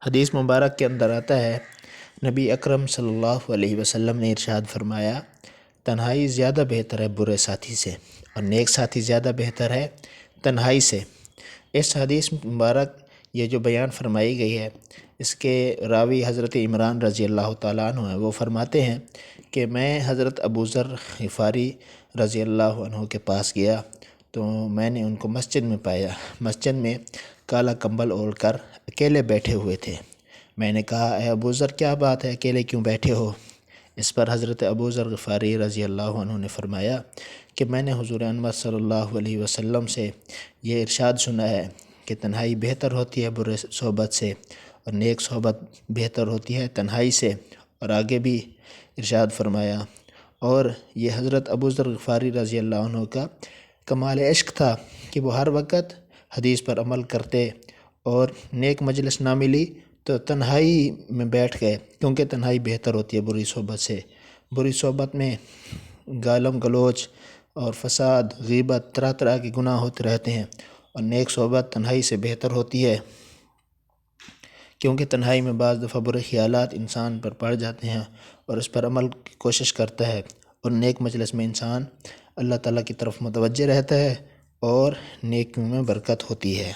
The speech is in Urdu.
حدیث مبارک کے اندر آتا ہے، نبی اکرم صلی اللہ علیہ وسلم نے ارشاد فرمایا، تنہائی زیادہ بہتر ہے برے ساتھی سے، اور نیک ساتھی زیادہ بہتر ہے تنہائی سے۔ اس حدیث مبارک یہ جو بیان فرمائی گئی ہے، اس کے راوی حضرت عمران رضی اللہ تعالیٰ عنہ ہیں۔ وہ فرماتے ہیں کہ میں حضرت ابو ذر غفاری رضی اللہ عنہ کے پاس گیا تو میں نے ان کو مسجد میں پایا۔ مسجد میں کالا کمبل اوڑھ کر اکیلے بیٹھے ہوئے تھے۔ میں نے کہا، اے ابو ذر، کیا بات ہے، اکیلے کیوں بیٹھے ہو؟ اس پر حضرت ابو ذر غفاری رضی اللہ عنہ نے فرمایا کہ میں نے حضور انور صلی اللہ علیہ وسلم سے یہ ارشاد سنا ہے کہ تنہائی بہتر ہوتی ہے برے صحبت سے، اور نیک صحبت بہتر ہوتی ہے تنہائی سے۔ اور آگے بھی ارشاد فرمایا، اور یہ حضرت ابو ذر غفاری رضی اللہ عنہ کا کمال عشق تھا کہ وہ ہر وقت حدیث پر عمل کرتے، اور نیک مجلس نہ ملی تو تنہائی میں بیٹھ گئے، کیونکہ تنہائی بہتر ہوتی ہے بری صحبت سے۔ بری صحبت میں گالم گلوچ اور فساد، غیبت، طرح طرح کے گناہ ہوتے رہتے ہیں، اور نیک صحبت تنہائی سے بہتر ہوتی ہے، کیونکہ تنہائی میں بعض دفعہ برے خیالات انسان پر پڑ جاتے ہیں اور اس پر عمل کی کوشش کرتا ہے، اور نیک مجلس میں انسان اللہ تعالیٰ کی طرف متوجہ رہتا ہے اور نیکیوں میں برکت ہوتی ہے۔